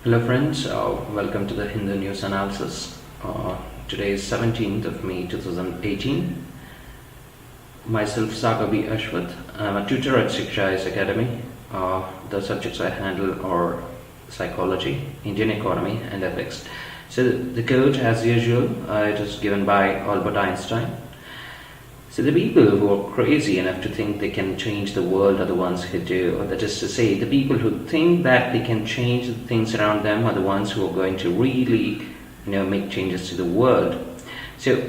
Hello friends, welcome to the Hindu News Analysis. Today is 17th of May 2018. Myself Sagar B. Ashwath. I'm a tutor at Shiksha Academy. The subjects I handle are psychology, Indian economy and ethics. So the quote, as usual, it is given by Albert Einstein. So the people who are crazy enough to think they can change the world are the ones who do. Or that is to say, the people who think that they can change the things around them are the ones who are going to really, make changes to the world. So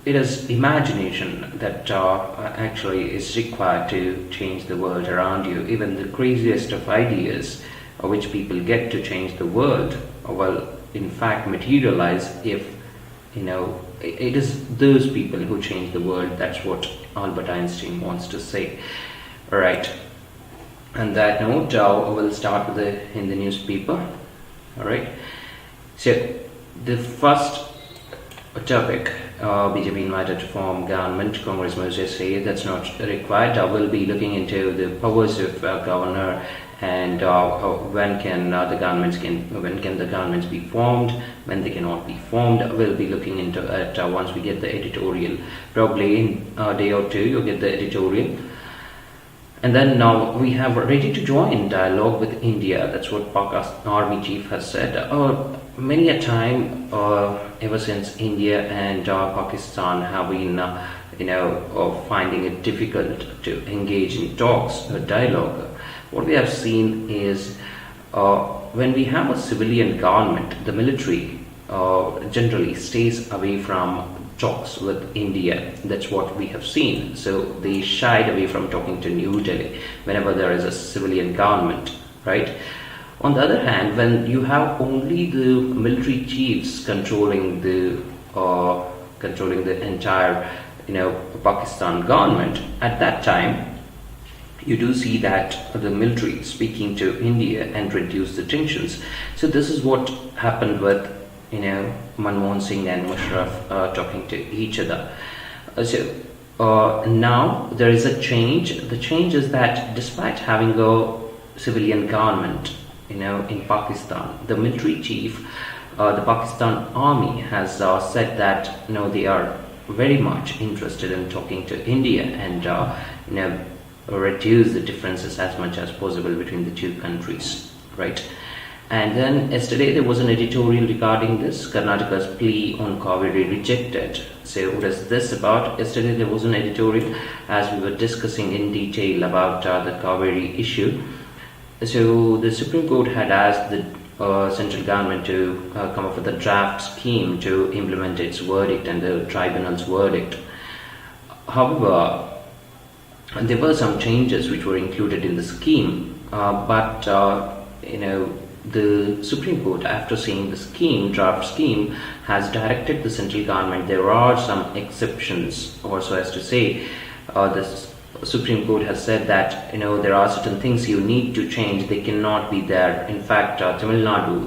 it is imagination that actually is required to change the world around you. Even the craziest of ideas, which people get to change the world, will in fact materialize if it is those people who change the world. That's what Albert Einstein wants to say. Alright, on that note, we'll start with in the newspaper. Alright, so the first topic, BJP invited to form government. Congress must just say that's not required. We'll be looking into the powers of governor and when can the governments be formed, when they cannot be formed. We'll be looking into it once we get the editorial. Probably in a day or two you'll get the editorial. And then now we have ready to join dialogue with India. That's what Pakistan Army Chief has said. Many a time, ever since India and Pakistan have been, finding it difficult to engage in talks or dialogue. What we have seen is when we have a civilian government, the military generally stays away from talks with India. That's what we have seen. So they shied away from talking to New Delhi whenever there is a civilian government, right? On the other hand, when you have only the military chiefs controlling the entire, Pakistan government, at that time, you do see that the military speaking to India and reduce the tensions. So this is what happened with, Manmohan Singh and Musharraf talking to each other. Now there is a change. The change is that despite having a civilian government, in Pakistan, the military chief, the Pakistan Army has said that they are very much interested in talking to India and reduce the differences as much as possible between the two countries, right? And then yesterday there was an editorial regarding this. Karnataka's plea on Kaveri rejected. So what is this about? Yesterday there was an editorial as we were discussing in detail about the Kaveri issue. So the Supreme Court had asked the central government to come up with a draft scheme to implement its verdict and the tribunal's verdict. However, there were some changes which were included in the scheme, but the Supreme Court, after seeing the draft scheme, has directed the central government. There are some exceptions, or so as to say, the Supreme Court has said that there are certain things you need to change. They cannot be there. In fact, Tamil Nadu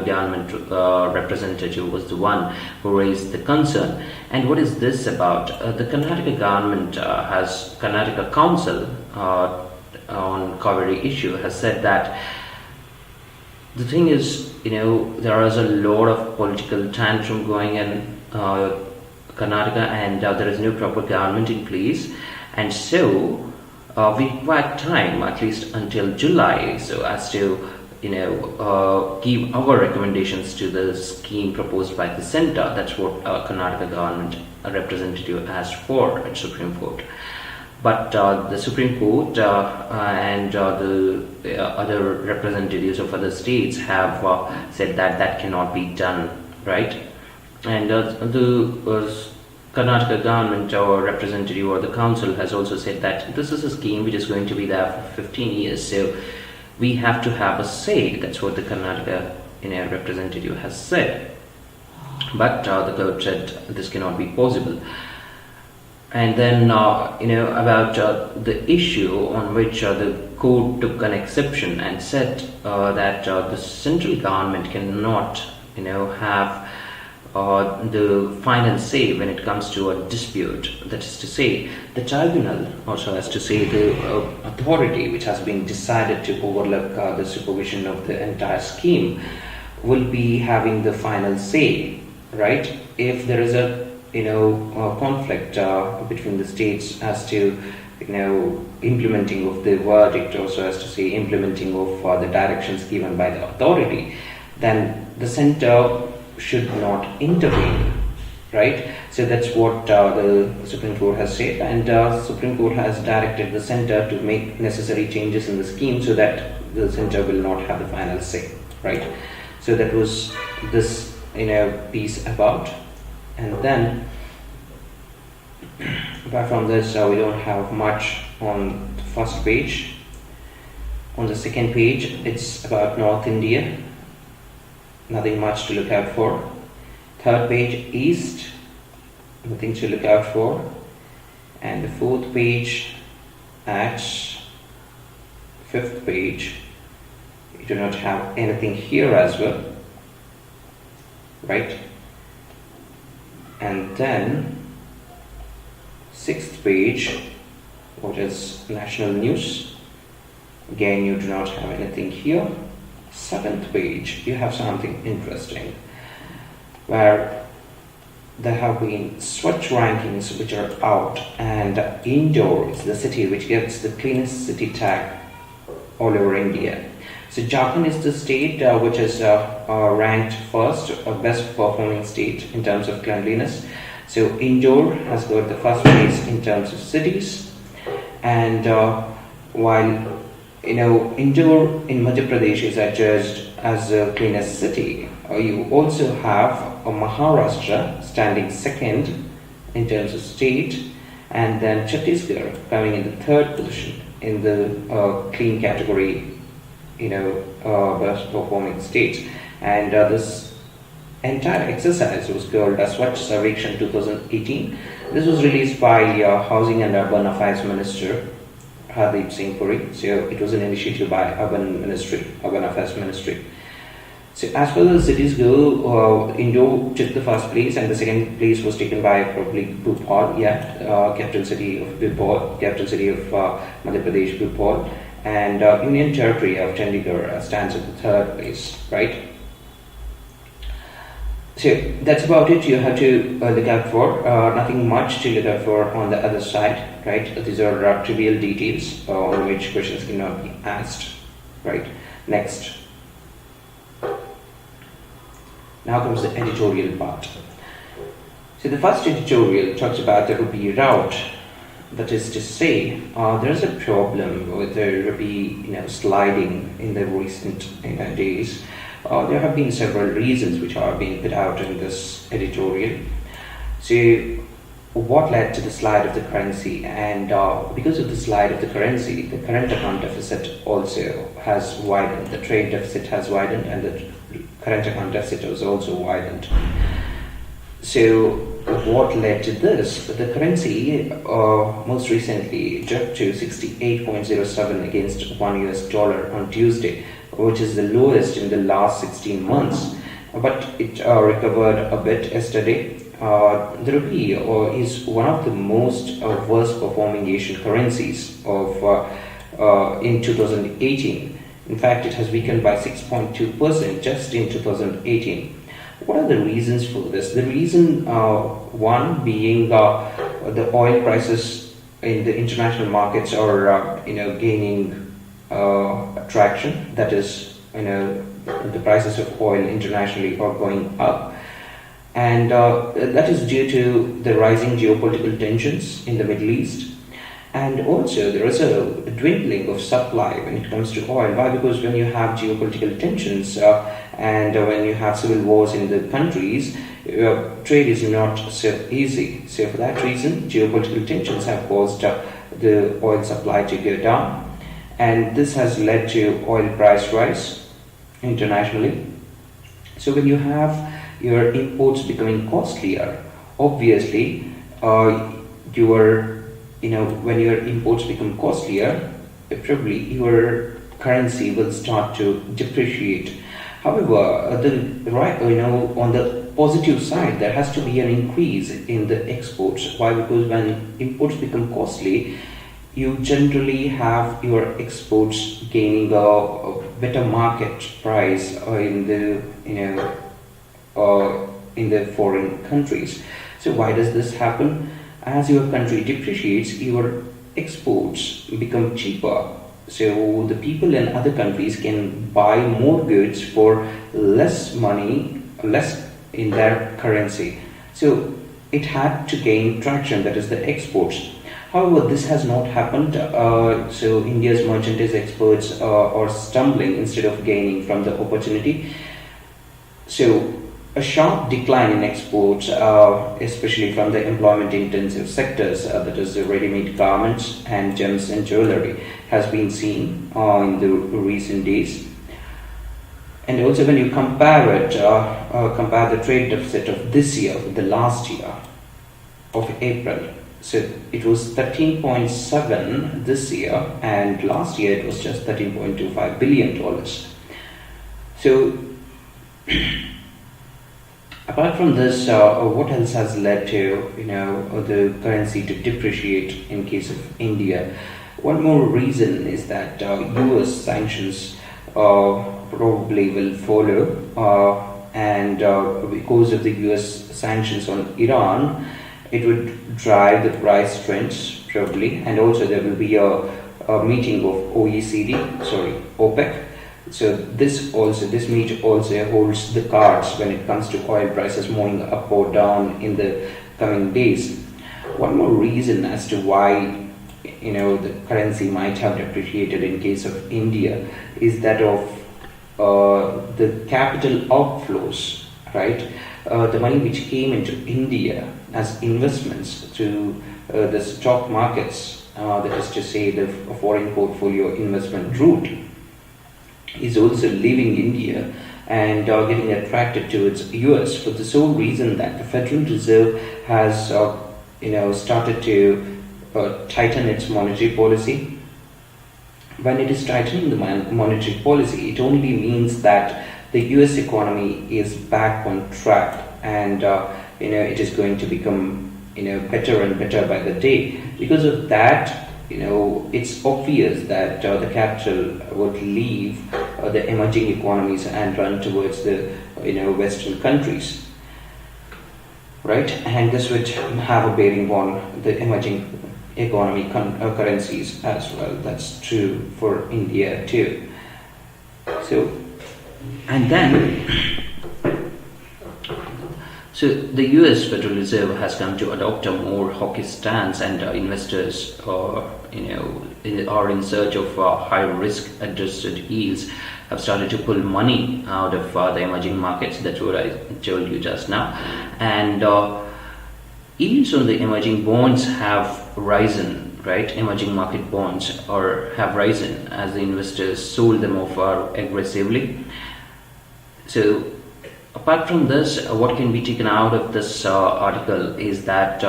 government representative was the one who raised the concern. And what is this about? The Karnataka government Karnataka Council on Kaveri issue has said that the thing is, there is a lot of political tantrum going in Karnataka, and there is no proper government in place, and so we require time at least until July so as to give our recommendations to the scheme proposed by the centre. That's what Karnataka government representative asked for at Supreme Court. But the Supreme Court and the other representatives of other states have said that cannot be done, right? And the Karnataka government or representative or the council has also said that this is a scheme which is going to be there for 15 years, so we have to have a say. That's what the Karnataka representative has said. But the court said this cannot be possible. And then about the issue on which the court took an exception and said that the central government cannot have the final say when it comes to a dispute. That is to say, the tribunal, also as to say the authority which has been decided to overlook the supervision of the entire scheme, will be having the final say, right? If there is a conflict between the states as to implementing of the verdict, also as to say implementing of the directions given by the authority, then the center should not intervene, right? So that's what the Supreme Court has said, and Supreme Court has directed the center to make necessary changes in the scheme so that the center will not have the final say, right? So that was this piece about. And then apart from this, we don't have much on the first page. On the second page, it's about North India. Nothing much to look out for. Third page, East. Nothing to look out for. And the fourth page, at fifth page, you do not have anything here as well, right? And then sixth page, what is national news? Again, you do not have anything here. Seventh page, you have something interesting, where there have been Swachh rankings which are out, and Indore is the city which gets the cleanest city tag all over India. So Jharkhand is the state which is ranked first, best performing state in terms of cleanliness. So Indore has got the first place in terms of cities, and while Indore in Madhya Pradesh is adjudged as the cleanest city, you also have Maharashtra standing second in terms of state, and then Chhattisgarh coming in the third position in the clean category, best performing states. And this entire exercise was called Swachh Sarvekshan 2018. This was released by Housing and Urban Affairs Minister Hardeep Singh Puri. So it was an initiative by Urban Affairs Ministry. So as far as cities go, Indore took the first place, and the second place was taken by probably Bhopal, capital city of Bhopal, capital city of Madhya Pradesh, Bhopal, and Union Territory of Chandigarh stands at the third place, right? So that's about it. You have to look out for. Nothing much to look out for on the other side, right? These are trivial details on which questions cannot be asked, right? Next. Now comes the editorial part. So the first editorial talks about the rupee rout. That is to say, there is a problem with the rupee sliding in the recent days. There have been several reasons which are being put out in this editorial. So what led to the slide of the currency? And because of the slide of the currency, the current account deficit also has widened. The trade deficit has widened, and the current account deficit has also widened. So what led to this? The currency most recently dropped to 68.07 against $1 on Tuesday, which is the lowest in the last 16 months. But it recovered a bit yesterday. The rupee is one of the most worst performing Asian currencies of in 2018. In fact, it has weakened by 6.2% just in 2018. What are the reasons for this? The reason one being the oil prices in the international markets are gaining traction. That is, the prices of oil internationally are going up, and that is due to the rising geopolitical tensions in the Middle East. And also there is a dwindling of supply when it comes to oil. Why? Because when you have geopolitical tensions and when you have civil wars in the countries, trade is not so easy. So for that reason, geopolitical tensions have caused the oil supply to go down, and this has led to oil price rise internationally. So when you have your imports becoming costlier, obviously when your imports become costlier, probably your currency will start to depreciate. However, on the positive side, there has to be an increase in the exports. Why? Because when imports become costly, you generally have your exports gaining a better market price in the in the foreign countries. So why does this happen? As your country depreciates, your exports become cheaper. So the people in other countries can buy more goods for less money, less in their currency. So it had to gain traction, that is the exports. However, this has not happened. So India's merchandise exports are stumbling instead of gaining from the opportunity. So a sharp decline in exports, especially from the employment-intensive sectors, that is the ready-made garments and gems and jewelry, has been seen in the recent days. And also, when you compare the trade deficit of this year with the last year of April, so it was 13.7 this year, and last year it was just $13.25 billion. So apart from this, what else has led to the currency to depreciate in case of India? One more reason is that US sanctions probably will follow, and because of the US sanctions on Iran, it would drive the price trends probably, and also there will be a meeting of OPEC. So this meet also holds the cards when it comes to oil prices moving up or down in the coming days. One more reason as to why the currency might have depreciated in case of India is that of the capital outflows, right? The money which came into India as investments to the stock markets, that is to say the foreign portfolio investment route, is also leaving India and getting attracted towards US for the sole reason that the Federal Reserve has started to tighten its monetary policy. When it is tightening the monetary policy, it only means that the US economy is back on track, and it is going to become better and better by the day. Because of that, it's obvious that the capital would leave the emerging economies and run towards the Western countries, right? And this would have a bearing on the emerging economy currencies as well. That's true for India too. So, and then, so the US Federal Reserve has come to adopt a more hawkish stance, and investors are in search of high risk adjusted yields, have started to pull money out of the emerging markets. That's what I told you just now. And yields on the emerging bonds have risen, right? Emerging market bonds have risen as the investors sold them off aggressively. So apart from this, what can be taken out of this article is that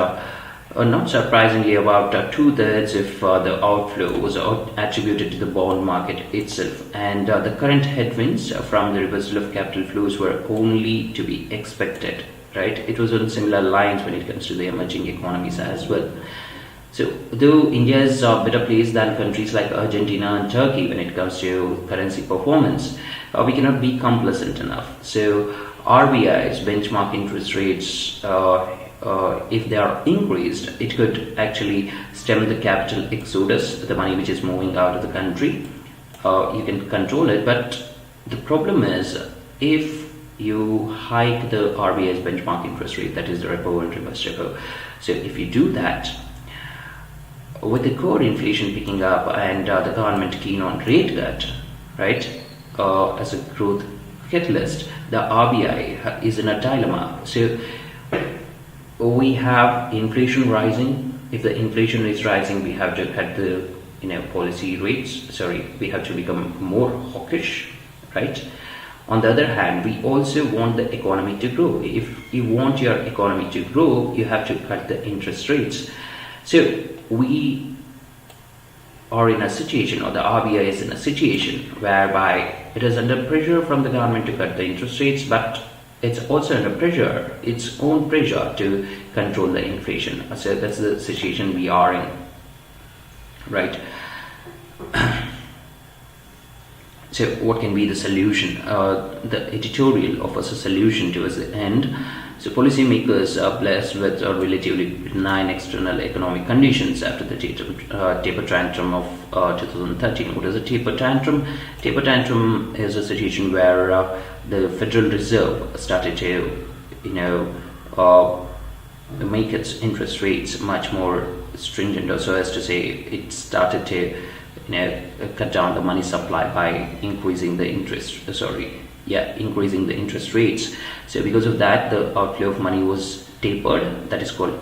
not surprisingly, about 2/3 of the outflow was attributed to the bond market itself, and the current headwinds from the reversal of capital flows were only to be expected, right? It was on similar lines when it comes to the emerging economies as well. So though India is better placed than countries like Argentina and Turkey when it comes to currency performance, we cannot be complacent enough. So RBI's benchmark interest rates, if they are increased, it could actually stem the capital exodus, the money which is moving out of the country. You can control it, but the problem is if you hike the RBI's benchmark interest rate, that is the repo and reverse repo. So if you do that, with the core inflation picking up and the government keen on rate cut, right, as a growth catalyst, the RBI is in a dilemma. So we have inflation rising. If the inflation is rising, we have to cut the policy rates. We have to become more hawkish, right? On the other hand, we also want the economy to grow. If you want your economy to grow, you have to cut the interest rates. So we are in a situation, or the RBI is in a situation whereby it is under pressure from the government to cut the interest rates, but it's also under pressure, its own pressure to control the inflation. So that's the situation we are in, right? So what can be the solution? The editorial offers a solution towards the end. So policymakers are blessed with relatively benign external economic conditions after the taper tantrum of 2013. What is a taper tantrum? Taper tantrum is a situation where the Federal Reserve started to, make its interest rates much more stringent, or so as to say, it started to cut down the money supply by increasing the interest rates. So because of that, the outflow of money was tapered. That is called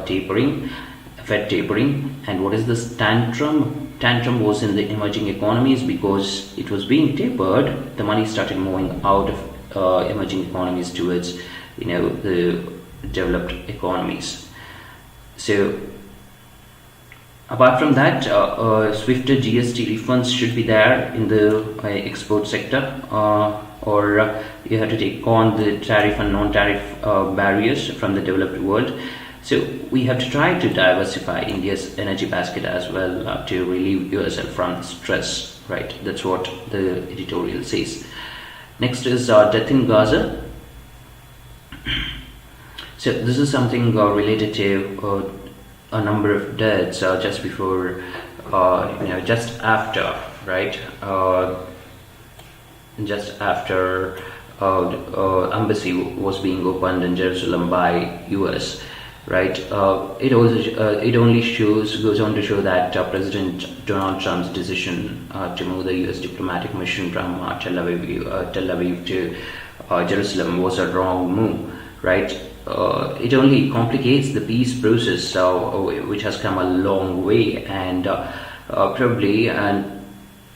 tapering, Fed tapering. And what is this tantrum? Tantrum was in the emerging economies. Because it was being tapered, the money started moving out of emerging economies towards the developed economies. So apart from that, swifter GST refunds should be there in the export sector, or you have to take on the tariff and non-tariff barriers from the developed world. So we have to try to diversify India's energy basket as well to relieve yourself from stress, right? That's what the editorial says. Next is death in Gaza. So this is something related to a number of deaths just before, just after, right? Just after embassy was being opened in Jerusalem by US, right? It only goes on to show that President Donald Trump's decision to move the US diplomatic mission from Tel Aviv to Jerusalem was a wrong move, right? It only complicates the peace process, which has come a long way, and probably,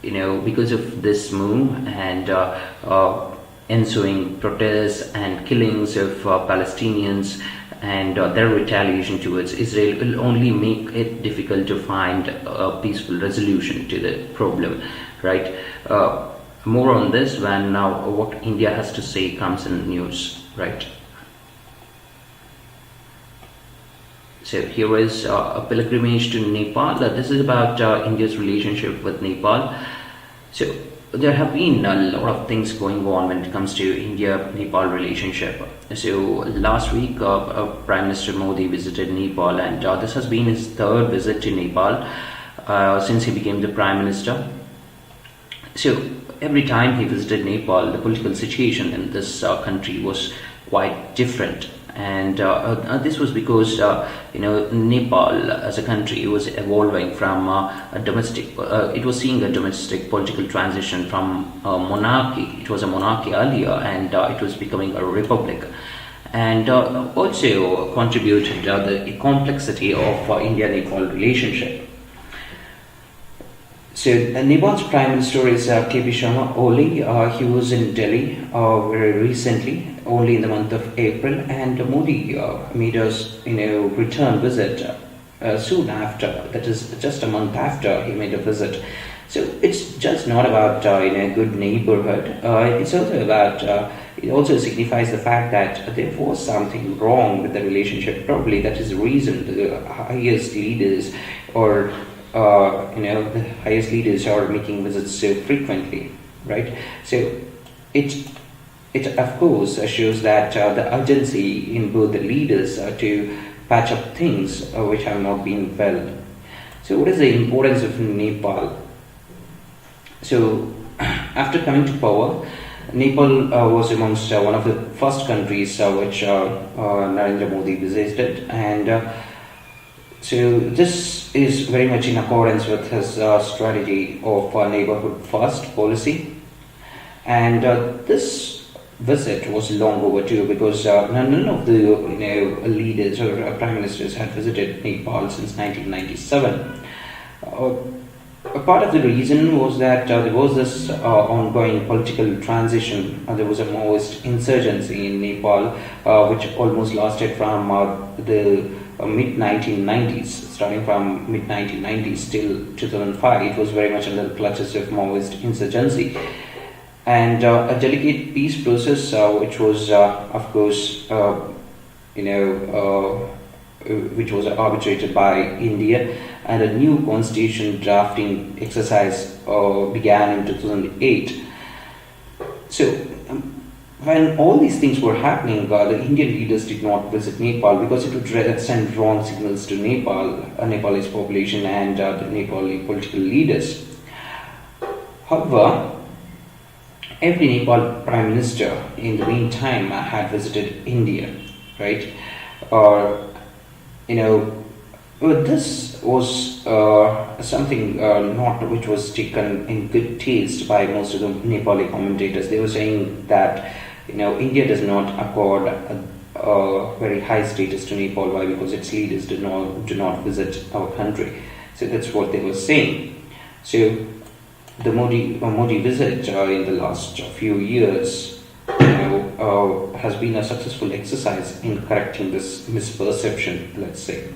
because of this move and ensuing protests and killings of Palestinians and their retaliation towards Israel will only make it difficult to find a peaceful resolution to the problem, right? More on this when what India has to say comes in news, right? So here is a pilgrimage to Nepal. This is about India's relationship with Nepal. So there have been a lot of things going on when it comes to India-Nepal relationship. So last week, Prime Minister Modi visited Nepal, and this has been his third visit to Nepal since he became the Prime Minister. So every time he visited Nepal, the political situation in this country was quite different. And this was because Nepal as a country was evolving from it was seeing a domestic political transition from monarchy. It was a monarchy earlier, and it was becoming a republic, and also contributed the complexity of India-Nepal relationship. So Nepal's Prime Minister is KP Sharma Oli. He was in Delhi very recently, only in the month of April, and Modi made a return visit soon after. That is just a month after he made a visit. So it's just not about good neighborhood. It's also about it also signifies the fact that there was something wrong with the relationship. Probably that is the reason the highest leaders or the highest leaders are making visits so frequently, right? So it of course shows that the urgency in both the leaders to patch up things which have not been well. So what is the importance of Nepal? So after coming to power, Nepal was amongst one of the first countries which Narendra Modi visited, and so this is very much in accordance with his strategy of neighborhood first policy, and this visit was long overdue because none of the leaders or prime ministers had visited Nepal since 1997. A part of the reason was that there was this ongoing political transition. There was a Maoist insurgency in Nepal, which almost lasted from the mid-1990s, starting from mid-1990s till 2005. It was very much under the clutches of Maoist insurgency. and a delicate peace process, which was, of course, which was arbitrated by India, and a new constitution drafting exercise began in 2008. So, when all these things were happening, the Indian leaders did not visit Nepal because it would send wrong signals to Nepalese population and the Nepali political leaders. However, every Nepal Prime Minister in the meantime had visited India, right? This was something not which was taken in good taste by most of the Nepali commentators. They were saying that India does not accord a very high status to Nepal. Why? Because its leaders do not visit our country. So that's what they were saying. So the Modi visit in the last few years has been a successful exercise in correcting this misperception, let's say.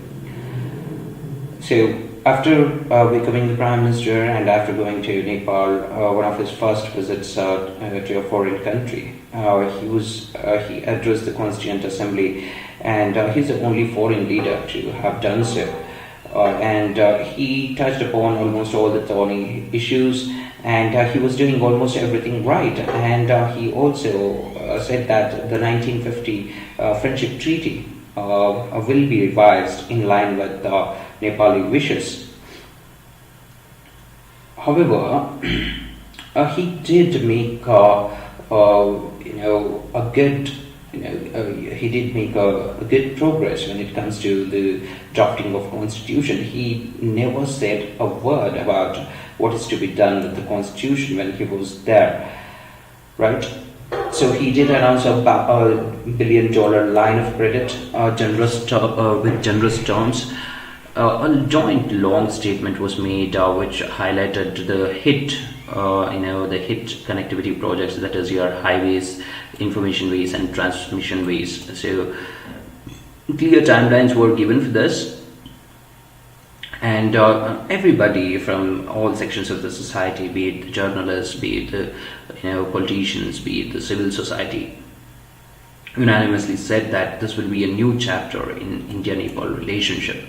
So after becoming the Prime Minister and after going to Nepal, one of his first visits to a foreign country, he addressed the Constituent Assembly, and he's the only foreign leader to have done so. And he touched upon almost all the thorny issues, and he was doing almost everything right. And he also said that the 1950 Friendship Treaty will be revised in line with Nepali wishes. However, he did make he did make a good progress when it comes to the drafting of constitution. He never said a word about what is to be done with the constitution when he was there, right? So he did announce a $1 billion line of credit, with generous terms. A joint long statement was made which highlighted the hit connectivity projects, that is your highways, information ways and transmission ways. So clear timelines were given for this, and everybody from all sections of the society, be it the journalists, be it the politicians, be it the civil society, unanimously said that this will be a new chapter in India-Nepal relationship.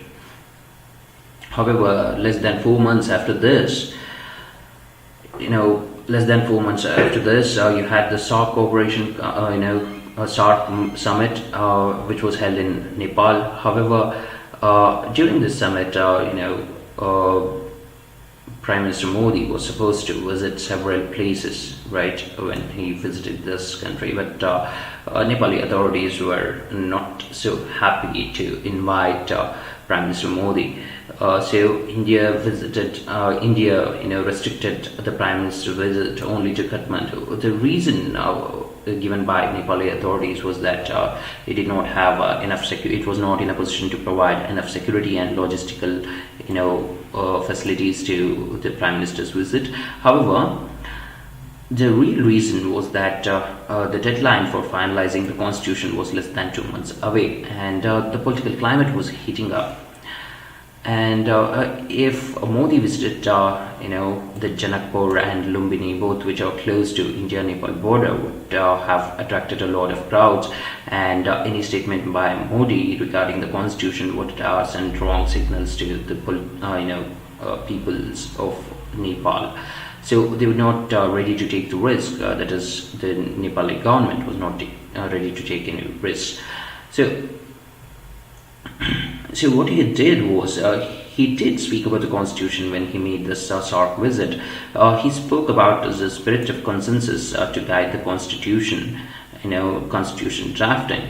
However, less than 4 months after this, you had the SARC cooperation, SARC summit, which was held in Nepal. However, during this summit, Prime Minister Modi was supposed to visit several places, right, when he visited this country, but Nepali authorities were not so happy to invite Prime Minister Modi. So India restricted the Prime Minister's visit only to Kathmandu. The reason given by Nepali authorities was that it did not have enough it was not in a position to provide enough security and logistical facilities to the Prime Minister's visit. However, the real reason was that the deadline for finalizing the constitution was less than 2 months away, and the political climate was heating up. And if Modi visited, the Janakpur and Lumbini, both which are close to India-Nepal border, would have attracted a lot of crowds, and any statement by Modi regarding the constitution would send wrong signals to the peoples of Nepal. So they were not ready to take the risk. That is, the Nepali government was not ready to take any risks. So what he did was, he did speak about the constitution when he made this SARC visit. He spoke about the spirit of consensus to guide the constitution, constitution drafting,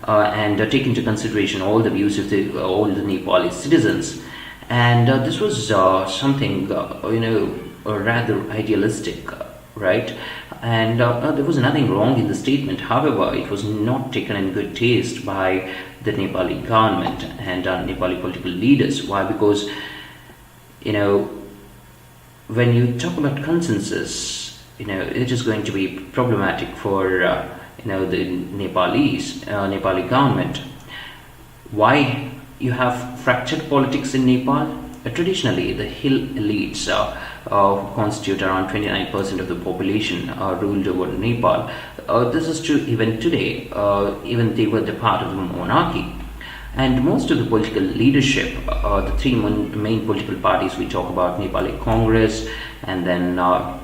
and take into consideration all the views of all the Nepali citizens. And this was something, rather idealistic, right? And there was nothing wrong in the statement. However, it was not taken in good taste by the Nepali government and Nepali political leaders. Why? Because, when you talk about consensus, it is going to be problematic for, the Nepali government. Why? You have fractured politics in Nepal. Traditionally, the hill elites who constitute around 29% of the population, ruled over Nepal. This is true even today, even they were the part of the monarchy. And most of the political leadership, the three main political parties we talk about, Nepali Congress, and then UML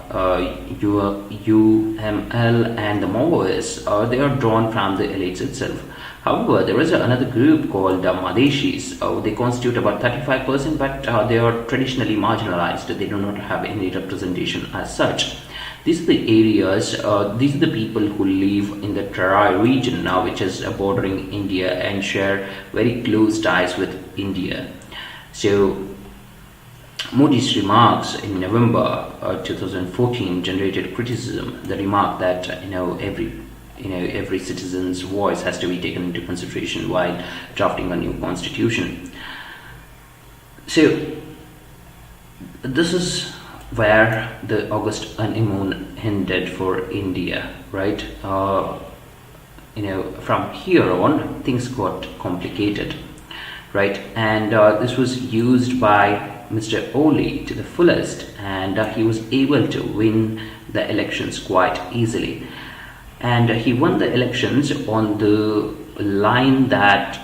and the Maoists, they are drawn from the elites itself. However, there is another group called Madeshis. They constitute about 35%, but they are traditionally marginalized. They do not have any representation as such. These are the areas, these are the people who live in the Terai region now, which is bordering India and share very close ties with India. So Modi's remarks in November 2014 generated criticism. The remark that every citizen's voice has to be taken into consideration while drafting a new constitution. So this is where the August honeymoon ended for India, right? From here on, things got complicated, right? And this was used by Mr. Oli to the fullest, and he was able to win the elections quite easily. And he won the elections on the line that,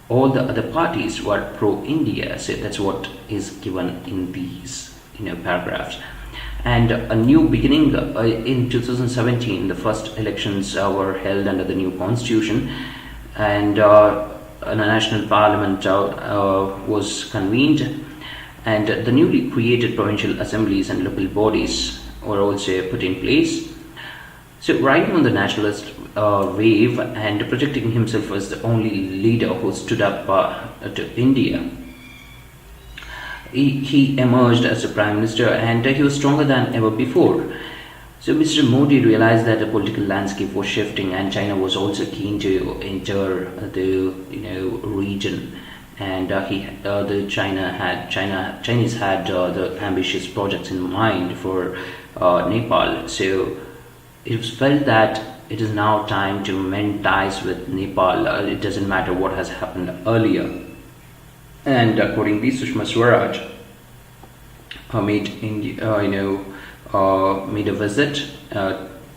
all the other parties were pro-India. So that's what is given in these paragraphs. And a new beginning in 2017, the first elections were held under the new constitution, and a national parliament was convened, and the newly created provincial assemblies and local bodies were also put in place. So riding on the nationalist wave and projecting himself as the only leader who stood up to India, he emerged as a prime minister, and he was stronger than ever before. So Mr. Modi realized that the political landscape was shifting, and China was also keen to enter the region, and Chinese had the ambitious projects in mind for Nepal. So it was felt that it is now time to mend ties with Nepal. It doesn't matter what has happened earlier. And accordingly, Sushma Swaraj made a visit,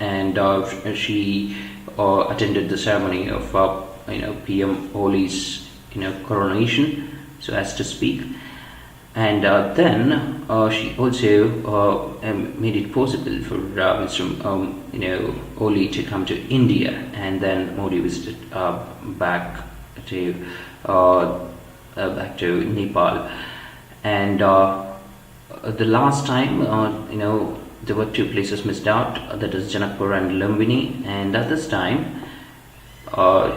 and she attended the ceremony of PM Oli's coronation, so as to speak. And then she also made it possible for Mr. Oli to come to India, and then Modi visited back to Nepal. And the last time, there were two places missed out, that is Janakpur and Lumbini, and at this time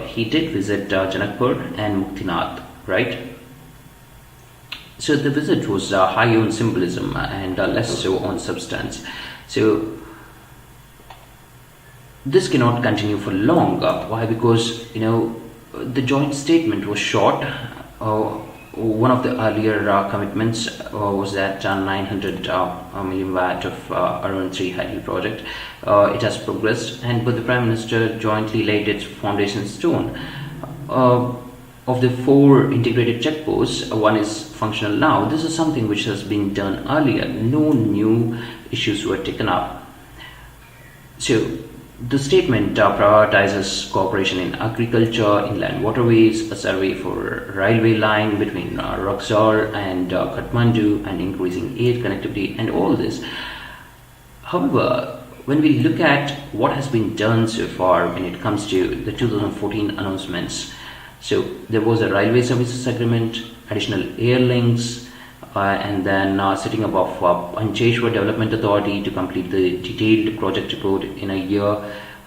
he did visit Janakpur and Muktinath, right? So the visit was high on symbolism and less so on substance. So this cannot continue for long. Why? Because the joint statement was short. One of the earlier commitments was that 900 million watt of Arun 3 hydro project. It has progressed, and but the Prime Minister jointly laid its foundation stone. Of the 4 integrated checkposts, one is functional now. This is something which has been done earlier. No new issues were taken up. So the statement prioritizes cooperation in agriculture, inland waterways, a survey for railway line between Roxor and Kathmandu, and increasing air connectivity, and all this. However, when we look at what has been done so far when it comes to the 2014 announcements, so there was a railway services agreement, additional air links, and then setting up of Ancheshwar Development Authority to complete the detailed project report in a year,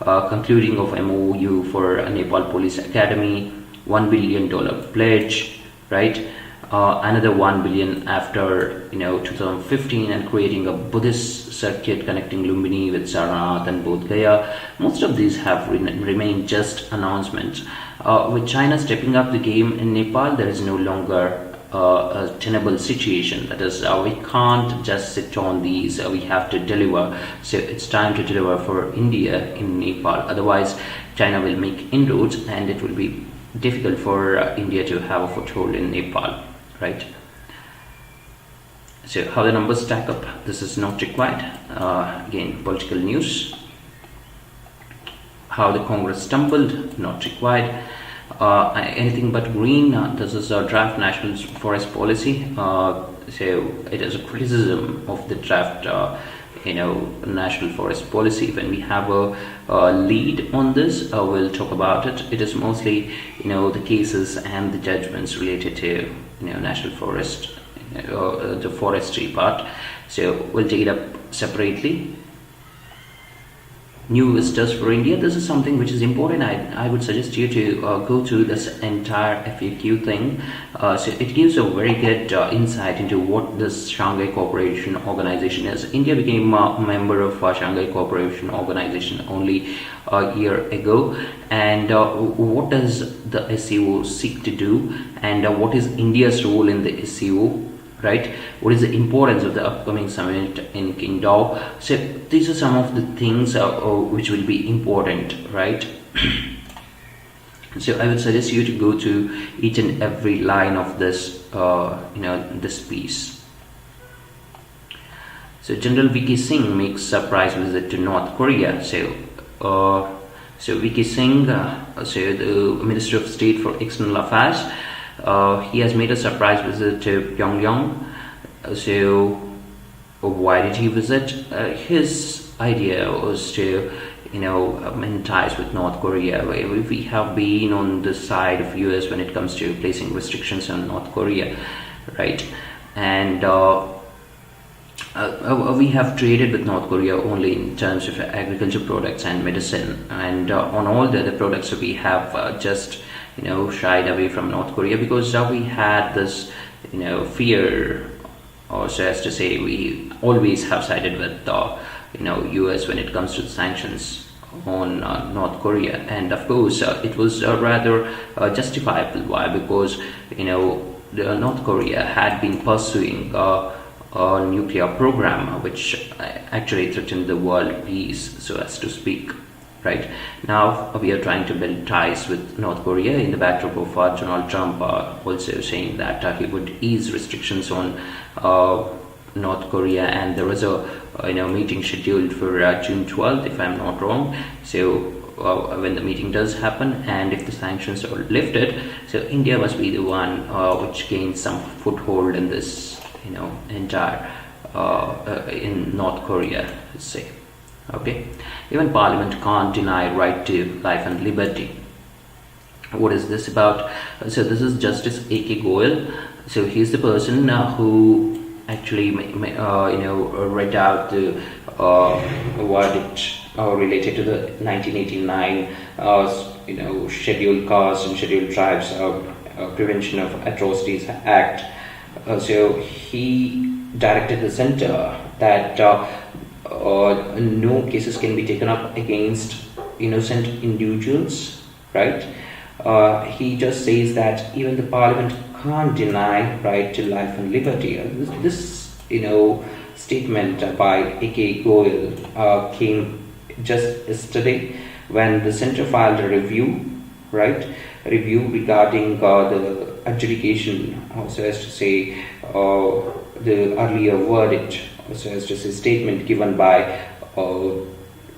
concluding of MOU for Nepal Police Academy, $1 billion pledge, right? Another $1 billion after 2015, and creating a Buddhist circuit connecting Lumbini with Sarnath and Bodh Gaya. Most of these have remained just announcements. With China stepping up the game in Nepal, there is no longer a tenable situation. That is, we can't just sit on these, we have to deliver. So it's time to deliver for India in Nepal. Otherwise, China will make inroads, and it will be difficult for India to have a foothold in Nepal, right? So how the numbers stack up, this is not required. Again, political news. How the Congress stumbled, not required. Anything but green, this is a draft national forest policy. So it is a criticism of the draft national forest policy. When we have a lead on this, we'll talk about it. It is mostly the cases and the judgments related to national forest, the forestry part. So we'll take it up separately. New visitors for India. This is something which is important. I would suggest you to go through this entire FAQ thing. So it gives a very good insight into what this Shanghai Cooperation Organization is. India became a member of Shanghai Cooperation Organization only a year ago. And what does the SCO seek to do? And what is India's role in the SCO? Right? What is the importance of the upcoming summit in Qingdao? So these are some of the things which will be important, right? So I would suggest you to go to each and every line of this, this piece. So General VK Singh makes surprise visit to North Korea. So VK Singh, the Minister of State for External Affairs. He has made a surprise visit to Pyongyang. So why did he visit? His idea was to mend ties with North Korea. We have been on the side of US when it comes to placing restrictions on North Korea, right? And we have traded with North Korea only in terms of agriculture products and medicine, and on all the other products we have just shied away from North Korea because we had this fear, or so as to say, we always have sided with US when it comes to the sanctions on North Korea. And of course it was rather justifiable. Why? Because the North Korea had been pursuing a nuclear program which actually threatened the world peace, so as to speak. Right now, we are trying to build ties with North Korea in the backdrop of Donald Trump also saying that he would ease restrictions on North Korea, and there was a meeting scheduled for June 12th, if I'm not wrong. So when the meeting does happen, and if the sanctions are lifted, so India must be the one which gains some foothold in this, entire in North Korea, let's say. Okay, even Parliament can't deny right to life and liberty. What is this about? So this is Justice A.K. Goyal. So he's the person who actually read out the verdict related to the 1989 Scheduled Castes and Scheduled Tribes Prevention of Atrocities Act. So he directed the center that no cases can be taken up against innocent individuals, right? He just says that even the Parliament can't deny right to life and liberty. This statement by A.K. Goyal came just yesterday when the centre filed a review regarding the adjudication, so as to say, the earlier verdict, so as to say, statement given by a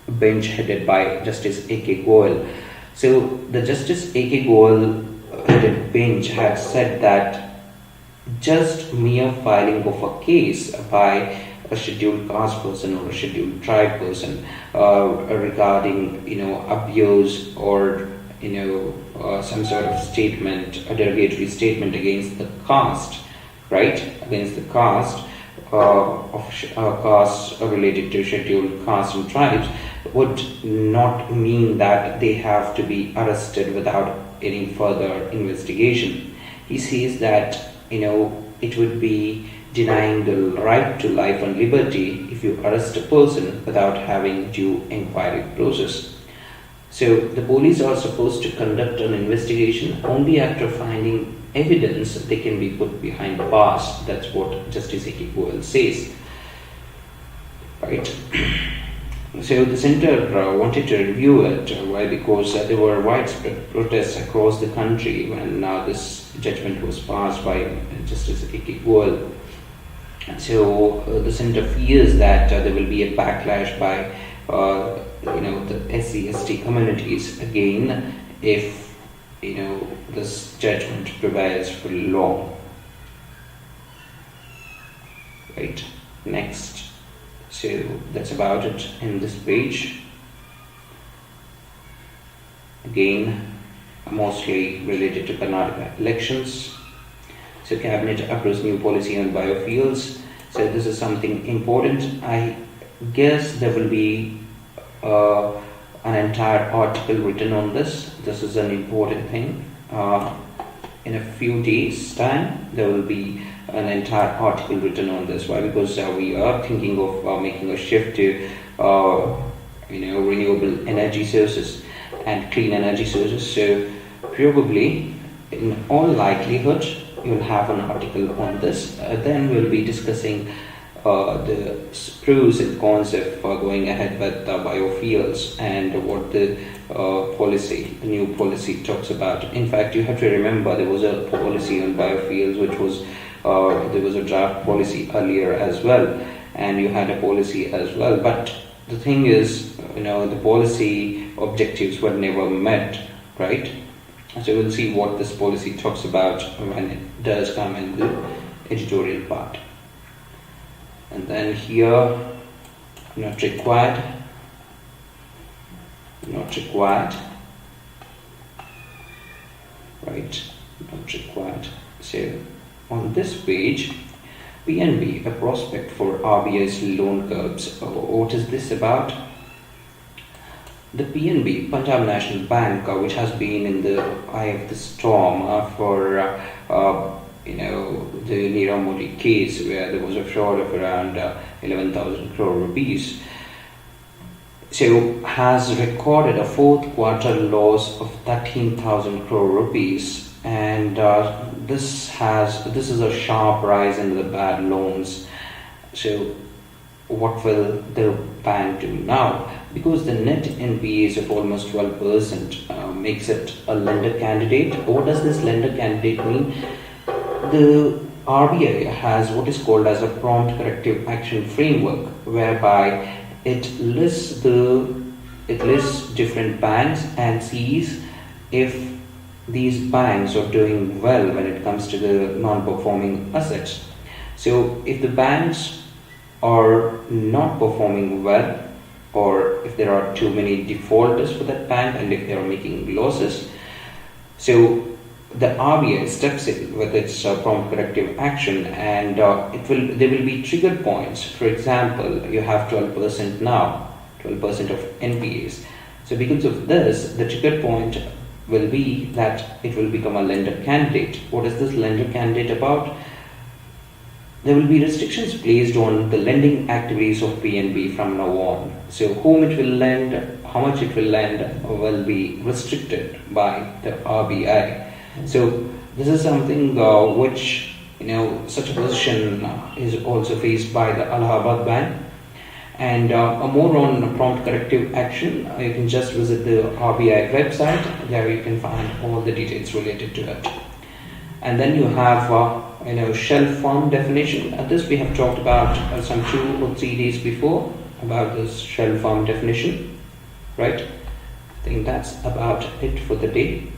bench headed by Justice A.K. Goyal. So the Justice A.K. Goyal headed bench had said that just mere filing of a case by a scheduled caste person or a scheduled tribe person regarding abuse or some sort of statement, a derogatory statement against the caste, right? Against the caste of castes related to scheduled castes and tribes would not mean that they have to be arrested without any further investigation. He says that it would be denying the right to life and liberty if you arrest a person without having due inquiry process. So the police are supposed to conduct an investigation only after finding evidence they can be put behind bars. That's what Justice A.K. Goyal says, right? So the centre wanted to review it. Why? Because there were widespread protests across the country when this judgment was passed by Justice A.K. Goyal. So the center fears that there will be a backlash by the SC/ST communities again if this judgment prevails for long. Right. Next. So that's about it in this page. Again, mostly related to Karnataka elections. So Cabinet approves new policy on biofuels. So this is something important. I guess there will be an entire article written on this. This is an important thing. In a few days' time, there will be an entire article written on this. Why? Because we are thinking of making a shift to renewable energy sources and clean energy sources. So probably, in all likelihood, you'll have an article on this. Then we'll be discussing the pros and cons of going ahead with biofuels and what the new policy talks about. In fact, you have to remember there was a policy on biofuels which was there was a draft policy earlier as well, and you had a policy as well. But the thing is, the policy objectives were never met, right? So we'll see what this policy talks about when it does come in the editorial part. And then here, not required, right, not required. So on this page, PNB, a prospect for RBI's loan curbs. What is this about? The PNB, Punjab National Bank, which has been in the eye of the storm for the Nirav Modi case, where there was a fraud of around 11,000 crore rupees. So has recorded a fourth quarter loss of 13,000 crore rupees, and this is a sharp rise in the bad loans. So what will the bank do now? Because the net NPAs of almost 12% makes it a lender candidate. What does this lender candidate mean? The RBI has what is called as a prompt corrective action framework, whereby it lists different banks and sees if these banks are doing well when it comes to the non-performing assets. So if the banks are not performing well, or if there are too many defaulters for that bank, and if they are making losses, so the RBI steps in with its prompt corrective action, and there will be trigger points. For example, you have 12% now, 12% of NPAs. So because of this, the trigger point will be that it will become a lender candidate. What is this lender candidate about? There will be restrictions placed on the lending activities of PNB from now on. So whom it will lend, how much it will lend will be restricted by the RBI. So this is something which such a position is also faced by the Allahabad Bank. And more on prompt corrective action, you can just visit the RBI website. There you can find all the details related to it. And then you have shell farm definition. This we have talked about some 2 or 3 days before about this shell farm definition, right? I think that's about it for the day.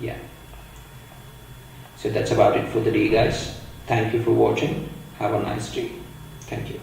Yeah. So that's about it for the day, guys. Thank you for watching. Have a nice day. Thank you.